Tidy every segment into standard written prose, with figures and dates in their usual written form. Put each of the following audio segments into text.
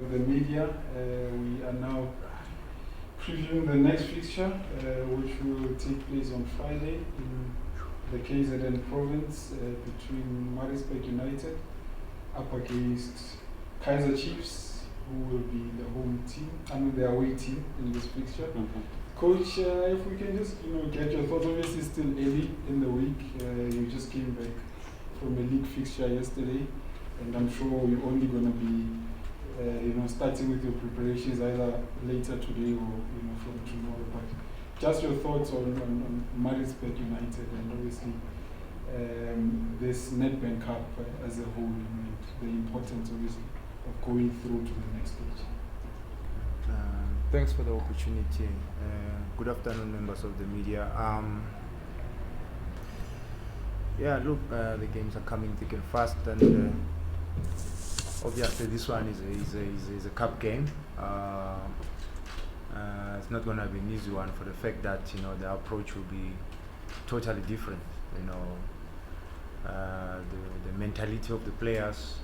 the media. We are now previewing the next fixture, which will take place on Friday in the KZN province between Maritzburg United up against Kaizer Chiefs, who will be the home team, the away team in this fixture. Coach, if we can just get your thoughts. Obviously, still early in the week. You just came back from a league fixture yesterday, and I'm sure you're only going to be starting with your preparations either later today or from tomorrow. But just your thoughts on Maritzburg United and obviously this Nedbank Cup as a whole, and the importance obviously of going through to the next stage. Thanks for the opportunity. Good afternoon, members of the media. The games are coming thick and fast, and obviously this one is a cup game. It's not going to be an easy one for the fact that the approach will be totally different. The mentality of the players,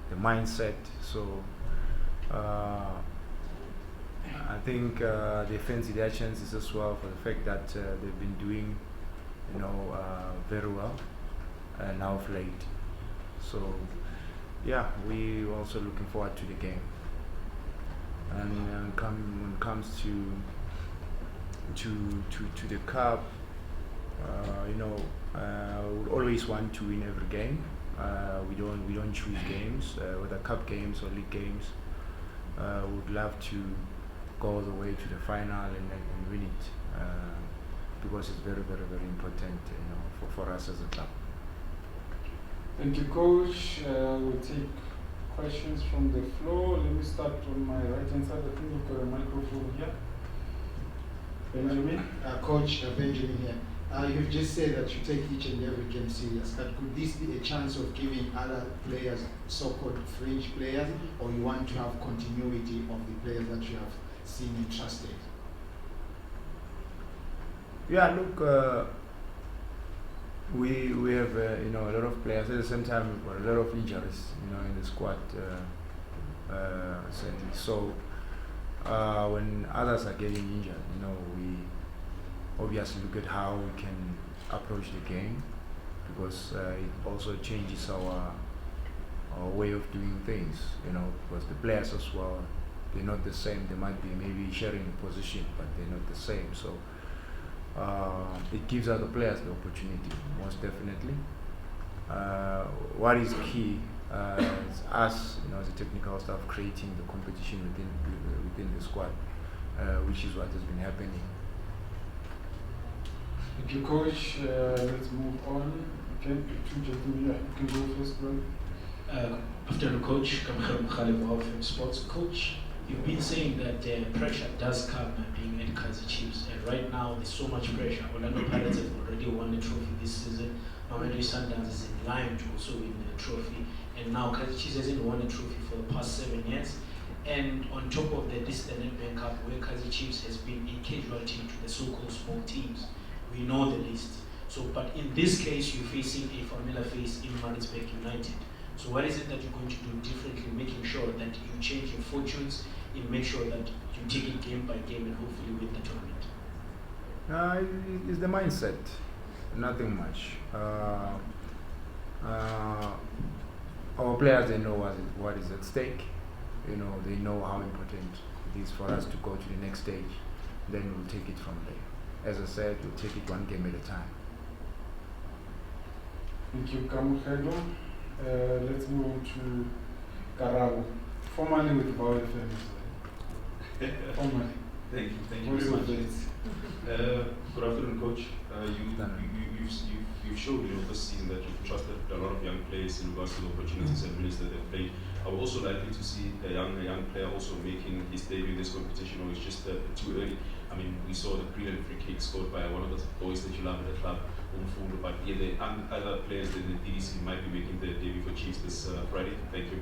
the mindset. So I think they fancy their chances as well for the fact that they've been doing very well now of late. So we also looking forward to the game. And when it comes to the cup, we always want to win every game. We don't choose games, whether cup games or league games. Would love to go all the way to the final and win it, because it's very, very, very important, for us as a club. Thank you, Coach. We'll take questions from the floor. Let me start on my right hand side. I think we've got a microphone here. Benjamin? Coach Benjamin here. You've just said that you take each and every game serious, but could this be a chance of giving other players, so-called fringe players, or you want to have continuity of the players that you have seen and trusted? We have a lot of players. At the same time, we've got a lot of injuries in the squad. So when others are getting injured, we obviously look at how we can approach the game, because it also changes our way of doing things. Because the players as well, they're not the same. They might be maybe sharing a position, but they're not the same. So it gives other players the opportunity, most definitely. What is key is us, as a technical staff, creating the competition within the squad, which is what has been happening. Thank you, Coach. Let's move on. Okay, two gentlemen. You can go first, bro. Afternoon, Coach. Kamkhar Mkhalif from Sports. Coach, you've been saying that pressure does come being at Kaizer Chiefs, and right now there's so much pressure. Orlando Pirates have already won the trophy this season. Mamelodi Sundowns is in line to also win the trophy, and now Kaizer Chiefs hasn't won a trophy for the past 7 years. And on top of that, this is the Nedbank Cup, where Kaizer Chiefs has been a casualty to the so-called small teams. We know the list. So, but in this case, you're facing a familiar face in Maritzburg United. So what is it that you're going to do differently, making sure that you change your fortunes and make sure that you take it game by game and hopefully win the tournament? It's the mindset, nothing much. Our players, they know what is at stake. They know how important it is for us to go to the next stage. Then we'll take it from there. As I said, we'll take it one game at a time. Thank you, Kamukhelo. Let's move on to Karabo, formerly with Vowel FM. Formerly. Thank you very much. Good afternoon, Coach. You've showed this season that you've trusted a lot of young players in regards to the opportunities and minutes that they've played. I would also like to see a young player also making his debut in this competition, or it's just too early. I mean, we saw the brilliant free kick scored by one of the boys that you love at the club, Umfundo, but the other players in the DDC might be making their debut for Chiefs this Friday. Thank you.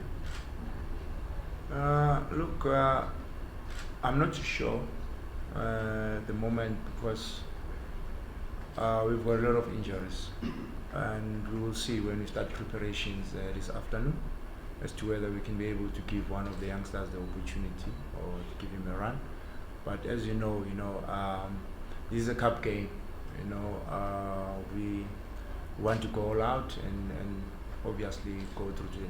I'm not too sure at the moment, because we've got a lot of injuries, and we will see when we start preparations this afternoon. as to whether we can be able to give one of the youngsters the opportunity or to give him a run. But as you know, this is a cup game. We want to go all out and obviously go through to the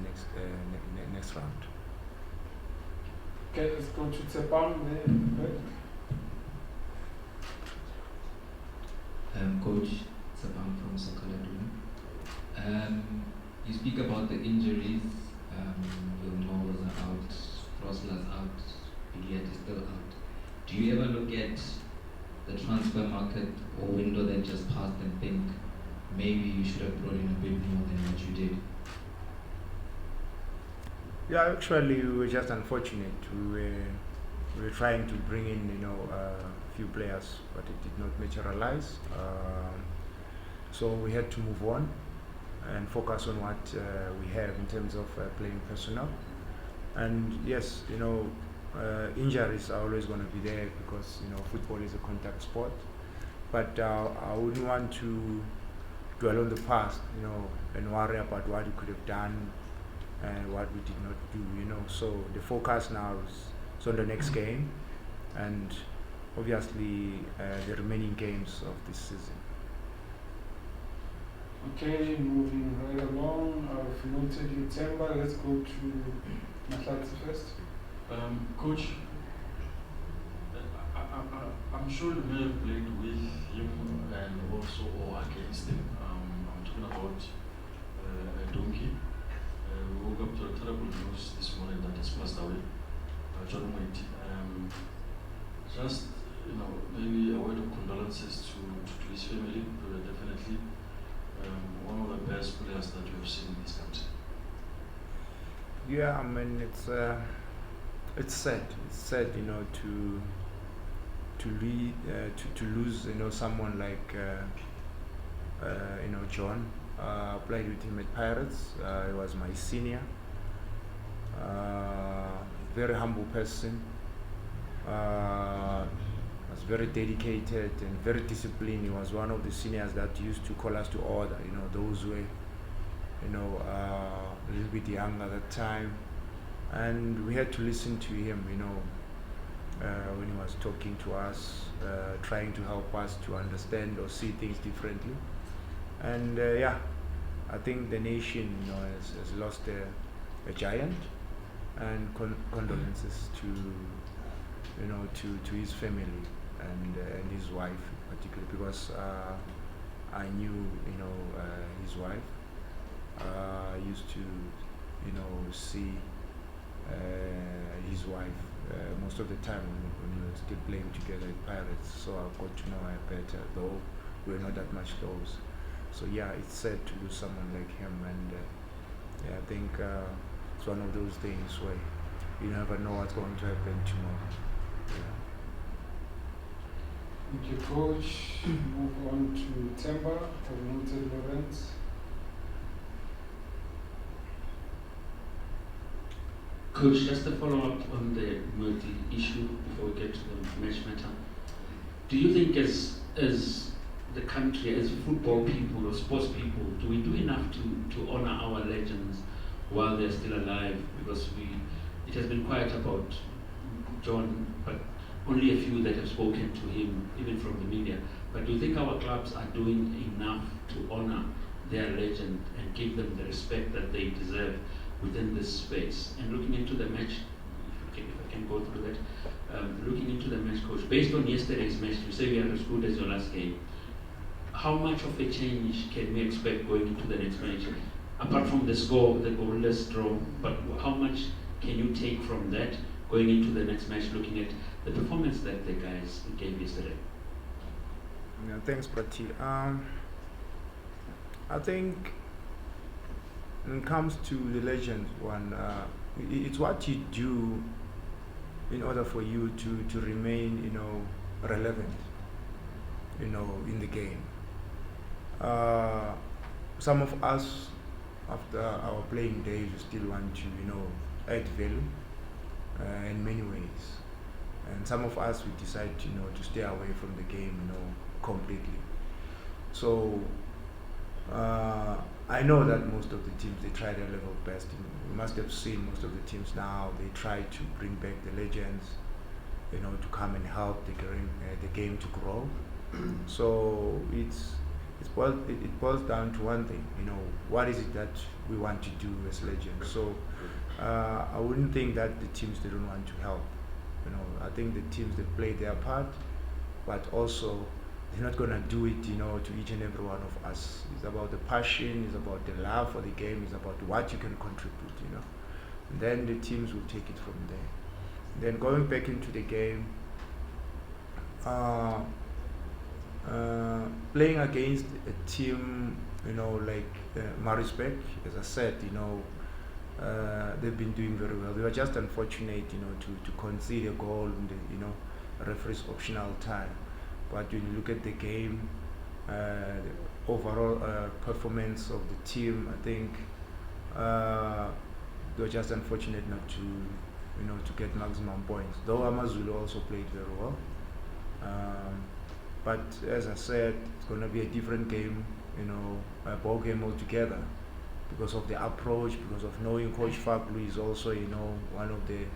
next round. Okay, let's go to Tsepam there. Coach Sabang from Sokoladun. You speak about the injuries. Wilmore was out, Frosler's out, Billiat is still out. Do you ever look at the transfer market or window that just passed and think maybe you should have brought in a bit more than what you did? Yeah, actually, we were just unfortunate. We were trying to bring in, a few players, but it did not materialize. So we had to move on and focus on what we have in terms of playing personnel. And yes, injuries are always going to be there because football is a contact sport. But I wouldn't want to dwell on the past, and worry about what we could have done and what we did not do. So the focus now is on the next game, and obviously the remaining games of this season. Okay, moving right along. I've noted you, Temba. Let's go to Mahlatsi first. Coach, I'm sure you may have played with him and also or against him. I'm talking about Donkey. We woke up to a terrible news this morning that he's passed away. John White. Just maybe a word of condolences to his family. Definitely one of the best players that you have seen in this country. Yeah, I mean it's sad. It's sad, to lose, someone like John. Played with him at Pirates. He was my senior. Very humble person. Was very dedicated and very disciplined. He was one of the seniors that used to call us to order. Those who were, a little bit young at that time, and we had to listen to him. When he was talking to us, trying to help us to understand or see things differently. And I think the nation, has lost a giant, and condolences to his family and his wife, particularly because I knew his wife. I used to see his wife most of the time when we were still playing together at Pirates, so I got to know her better, though we were not that much close. So it's sad to lose someone like him, and I think it's one of those things where you never know what's going to happen tomorrow. Thank you, Coach. Move on to Temba. I've noted Lorenz. Coach, just to follow up on the multi issue before we get to the match matter. Do you think as the country, as football people or sports people, do we do enough to honor our legends while they're still alive? Because it has been quiet about John, but only a few that have spoken to him, even from the media. But do you think our clubs are doing enough to honor their legend and give them the respect that they deserve within this space? And looking into the match, if I can go through that, looking into the match, Coach, based on yesterday's match, you say we are as good as your last game. How much of a change can we expect going into the next match? Apart from the score, the goalless draw, but how much can you take from that going into the next match, looking at the performance that the guys gave yesterday? Yeah, thanks, Prati. I think when it comes to the legend one, it's what you do in order for you to remain, relevant, in the game. Some of us, after our playing days, we still want to, add value in many ways. And some of us, we decide, to stay away from the game, completely. So I know that most of the teams, they try their level best you must have seen most of the teams now, they try to bring back the legends, to come and help the game to grow. So it boils down to one thing, what is it that we want to do as legends. So I wouldn't think that the teams, they don't want to help. I think the teams, they play their part, but also they're not going to do it, to each and every one of us. It's about the passion, it's about the love for the game, it's about what you can contribute, And then the teams will take it from there. Then going back into the game, playing against a team, like Maritzburg, as I said, they've been doing very well. They were just unfortunate, to concede a goal in the referee's optional time. But when you look at the game, the overall performance of the team, I think they were just unfortunate not to get maximum points. Though Amazulu also played very well. But as I said, it's going to be a different game, a ball game altogether, because of the approach, because of knowing Coach Faglu is also, one of the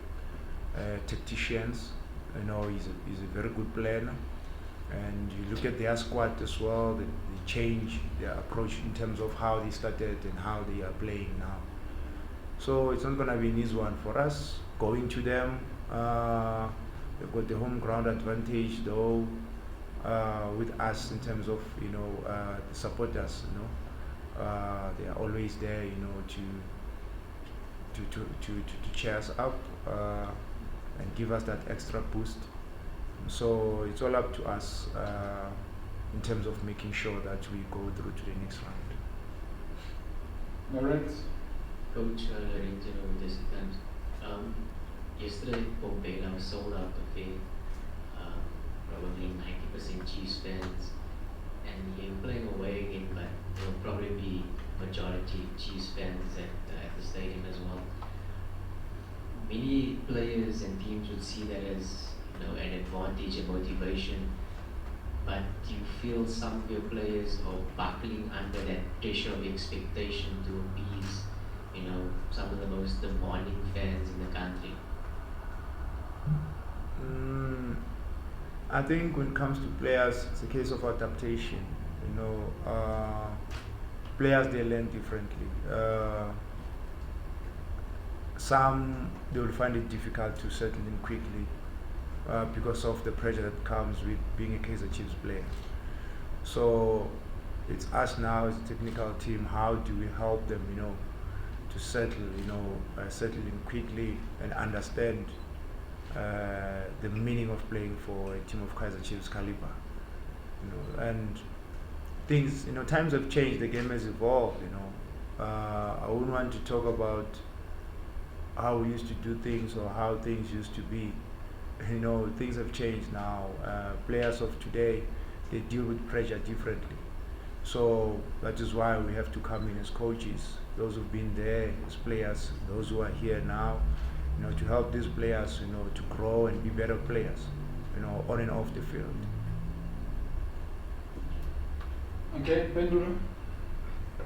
tacticians. He's a very good player. And you look at their squad as well, they change their approach in terms of how they started and how they are playing now. So it's not going to be an easy one for us. Going to them, they've got the home ground advantage, though, with us in terms of, the supporters, they are always there, to cheer us up and give us that extra boost. So it's all up to us in terms of making sure that we go through to the next round. Alright. Coach, with this event. Yesterday, Bombay was sold out the field. Probably 90% Chiefs fans, and you're playing away again, but there'll probably be majority Chiefs fans at the stadium as well. Many players and teams would see that as an advantage and motivation, but do you feel some of your players are buckling under that pressure of expectation to appease, some of the most demanding fans in the country? I think when it comes to players, it's a case of adaptation. Players, they learn differently. Some, they will find it difficult to settle in quickly because of the pressure that comes with being a Kaizer Chiefs player. So it's us now as a technical team, how do we help them, to settle, settle in quickly and understand the meaning of playing for a team of Kaizer Chiefs caliber, and things, times have changed, the game has evolved, I wouldn't want to talk about how we used to do things or how things used to be. Things have changed now. Players of today, they deal with pressure differently. So that is why we have to come in as coaches, those who've been there as players, those who are here now, to help these players, to grow and be better players, on and off the field. Okay, Pendulum.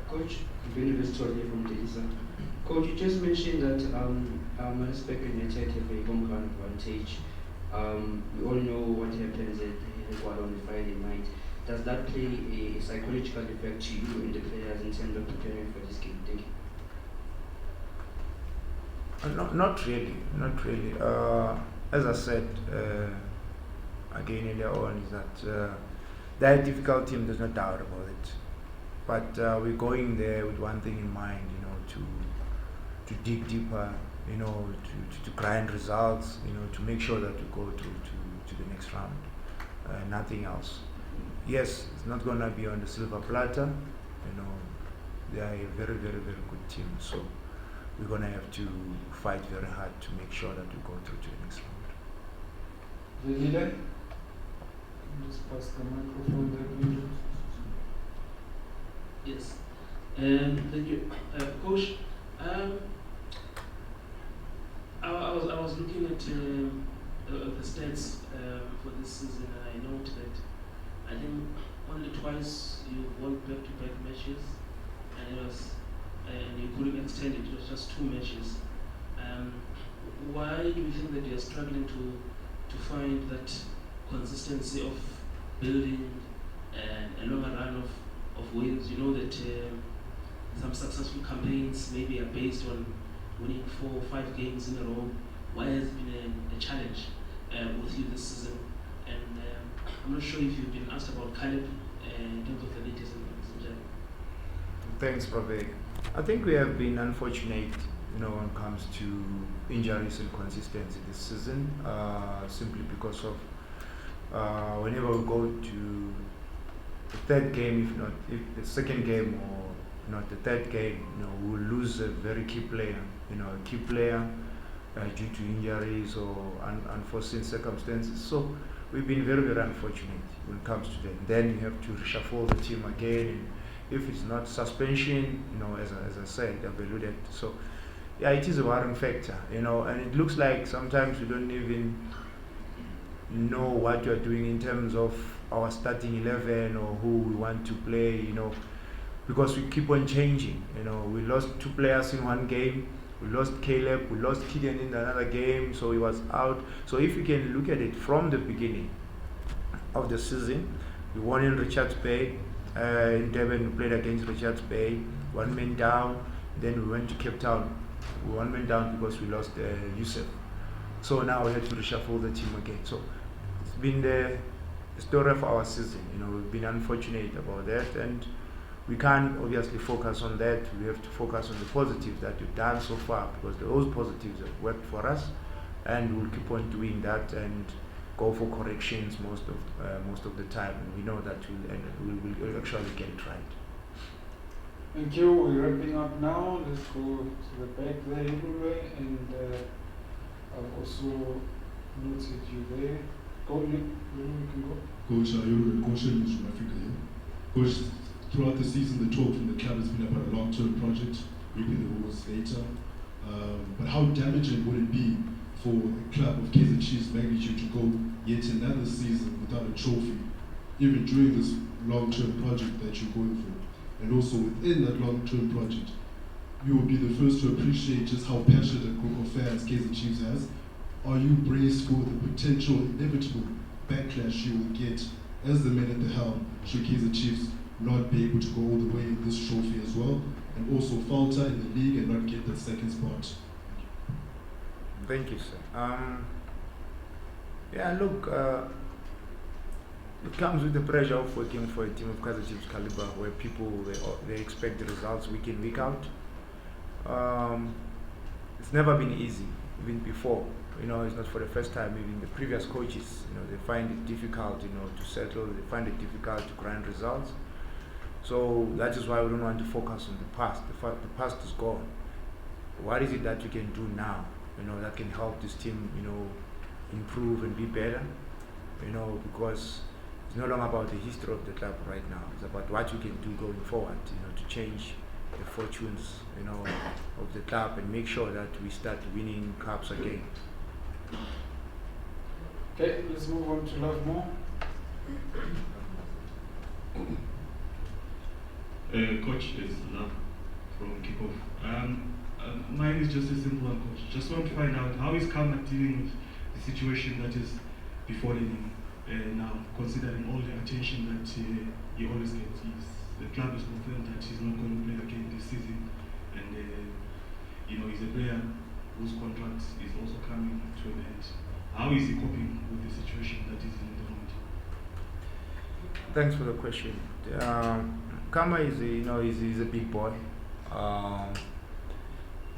Coach, Benedict from Delisa. Coach, you just mentioned that Maritzburg United have a home ground advantage. We all know what happens at Harry Gwala on a Friday night. Does that play a psychological effect to you and the players in terms of preparing for this game? Thank you. Not really. As I said again earlier on, is that they're a difficult team, there's no doubt about it. But we're going there with one thing in mind, to dig deeper, to grind results, to make sure that we go to the next round. Nothing else. Yes, it's not going to be on the silver platter. They are a very, very, very good team. So we're going to have to fight very hard to make sure that we go through to the next round. Billiat. Just pass the microphone there, Yes. Thank you, Coach. I was looking at the stats for this season. I note that I think only twice you've won back-to-back matches, and it was and you couldn't extend it. It was just 2 matches. Why do you think that you're struggling to find that consistency of building a longer run of wins? You know that some successful campaigns maybe are based on winning 4 or 5 games in a row. Why has it been a challenge with you this season? And I'm not sure if you've been asked about Caleb in terms of the latest in general. Thanks, Pravek. I think we have been unfortunate, when it comes to injuries and consistency this season, simply because of whenever we go to the third game, if the second game or not the third game, we'll lose a very key player, a key player due to injuries or unforeseen circumstances. So we've been very, very unfortunate when it comes to that. Then you have to reshuffle the team again. And if it's not suspension, as I said, I've alluded. So yeah, it is a worrying factor, and it looks like sometimes we don't even know what we're doing in terms of our starting 11 or who we want to play, because we keep on changing. We lost 2 players in one game. We lost Caleb, we lost Killian in another game, so he was out. So if you can look at it from the beginning of the season, we won in Richards Bay. In Durban, we played against Richards Bay, 1 man down. Then we went to Cape Town, 1 man down because we lost Yusuf. So now we had to reshuffle the team again. So it's been the story of our season. We've been unfortunate about that, and we can't obviously focus on that. We have to focus on the positives that we've done so far, because those positives have worked for us, and we'll keep on doing that and go for corrections most of the time. And we know that we'll actually get it right. Thank you. We're wrapping up now. Let's go to the back there, everywhere. And I've also noted you there. Go, you can go. Coach, you're Coach from Africa here. Coach, throughout the season, the talk from the club has been about a long-term project, reaping the rewards later. But how damaging would it be for a club of Kaizer Chiefs magnitude to go yet another season without a trophy, even during this long-term project that you're going for? And also within that long-term project, you will be the first to appreciate just how passionate a group of fans Kaizer Chiefs has. Are you braced for the potential inevitable backlash you will get as the men at the helm should Kaizer Chiefs not be able to go all the way in this trophy as well, and also falter in the league and not get that second spot? Thank you, sir. Look, it comes with the pressure of working for a team of Kaizer Chiefs caliber, where people they expect the results week in, week out. It's never been easy, even before. It's not for the first time. Even the previous coaches, they find it difficult, to settle. They find it difficult to grind results. So that is why we don't want to focus on the past. The past is gone. What is it that we can do now, that can help this team, improve and be better, because it's no longer about the history of the club right now. It's about what we can do going forward, to change the fortunes, of the club and make sure that we start winning cups again. Okay, let's move on to Lovemore. Coach is Love from Kickoff. Mine is just a simple one, Coach. Just want to find out, how is Karma dealing with the situation that is befalling him now, considering all the attention that he always gets? The club is confirmed that he's not going to play again this season, and he's a player whose contract is also coming to an end. How is he coping with the situation that is in the moment? Thanks for the question. Kama is he's a big boy.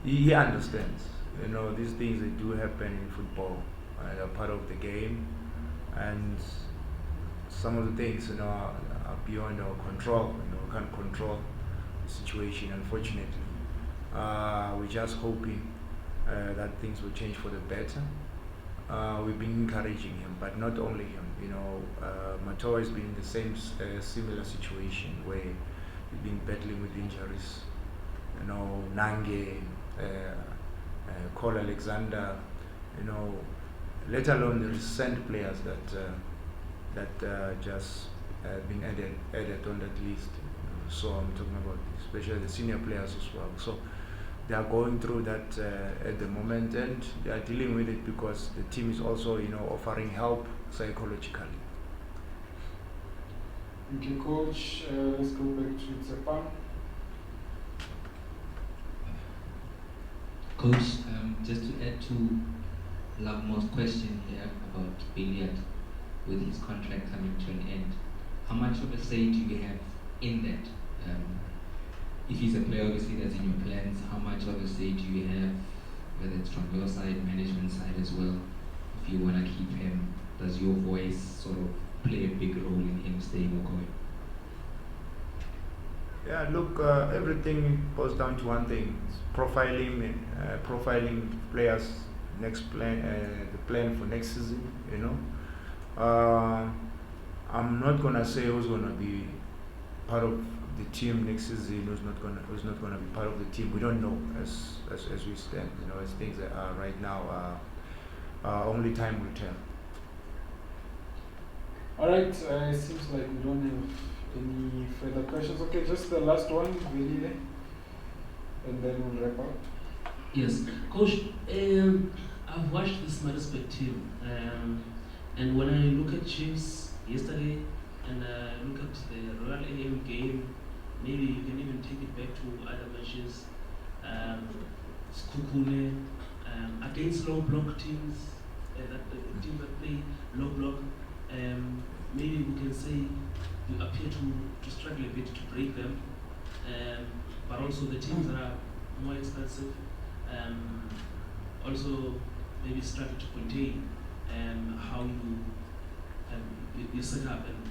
He understands. These things that do happen in football are part of the game, and some of the things are beyond our control. We can't control the situation, unfortunately. We're just hoping that things will change for the better. We've been encouraging him, but not only him. Matoa has been in the same similar situation where he's been battling with injuries. Nange, Cole Alexander, let alone the recent players that just been added on that list. So I'm talking about especially the senior players as well. So they are going through that at the moment, and they are dealing with it because the team is also, offering help psychologically. Thank you, coach. Let's go back to Tsepa. Coach, just to add to Lavmo's question here about Billiat with his contract coming to an end, how much of a say do you have in that? If he's a player, obviously that's in your plans. How much of a say do you have, whether it's from your side, management side as well? If you want to keep him, does your voice sort of play a big role in him staying or going? Yeah, look, everything boils down to one thing: it's profiling players. Next plan, the plan for next season. I'm not gonna say who's gonna be part of the team next season. Who's not gonna be part of the team. We don't know as we stand. As things are right now. Only time will tell. All right. It seems like we don't have any further questions. Okay, just the last one, Velile, and then we'll wrap up. Yes, coach. I've watched this Maritzburg team, and when I look at Chiefs yesterday and look at the Royal AM game, maybe you can even take it back to other matches. Skukune, against low block teams, teams that play low block. Maybe we can say you appear to struggle a bit to break them, but also the teams that are more expensive also maybe struggle to contain how you set up and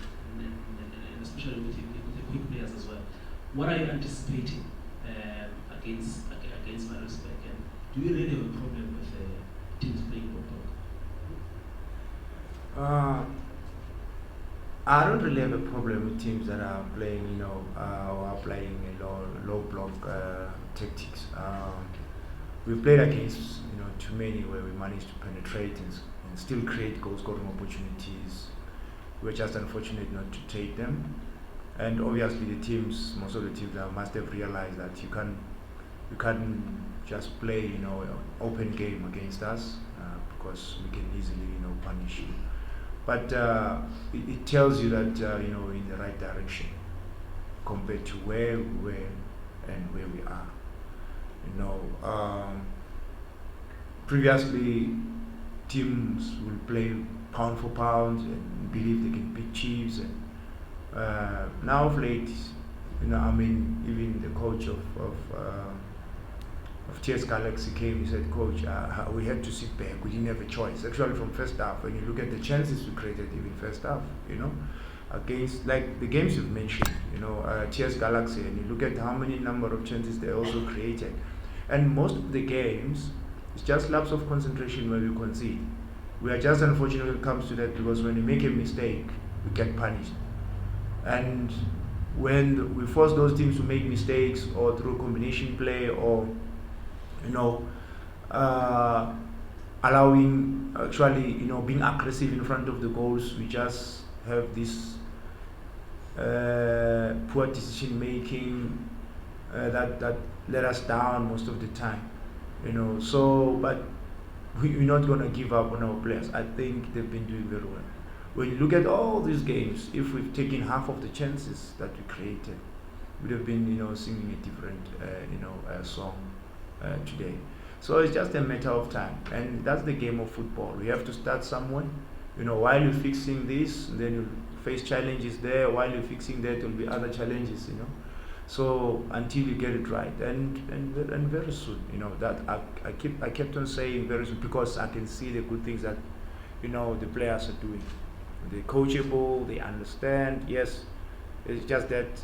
especially with the quick players as well. What are you anticipating against Maritzburg, and do you really have a problem with teams playing low block? I don't really have a problem with teams that are playing, or are playing a low block tactics. We've played against, too many where we managed to penetrate and still create goal-scoring opportunities. We're just unfortunate not to take them. And obviously, most of the teams must have realized that you can't just play, open game against us because we can easily, punish you. But it tells you that in the right direction compared to where we were and where we are. Previously teams will play pound for pound and believe they can beat Chiefs, and now of late, even the coach of TS Galaxy came. He said, "Coach, we had to sit back. We didn't have a choice." Actually, from first half, when you look at the chances we created, even first half, against like the games you've mentioned, TS Galaxy, and you look at how many number of chances they also created, and most of the games, it's just lapse of concentration where we concede. We are just unfortunate when it comes to that, because when you make a mistake, we get punished, and when we force those teams to make mistakes or through combination play or allowing actually being aggressive in front of the goals, we just have this poor decision making that let us down most of the time, so but we're not going to give up on our players. I think they've been doing very well. When you look at all these games, if we've taken half of the chances that we created, we'd have been singing a different song today. So it's just a matter of time, and that's the game of football. We have to start somewhere. While you're fixing this, then you face challenges there. While you're fixing that, there will be other challenges. So until you get it right, and very soon, that I kept on saying very soon, because I can see the good things that the players are doing. They're coachable. They understand. Yes, it's just that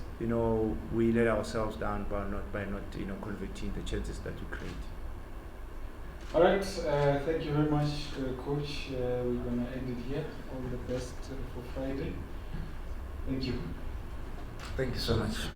we let ourselves down by not converting the chances that we create. All right, thank you very much, Coach. We're gonna end it here. All the best for Friday. Thank you. Thank you so much.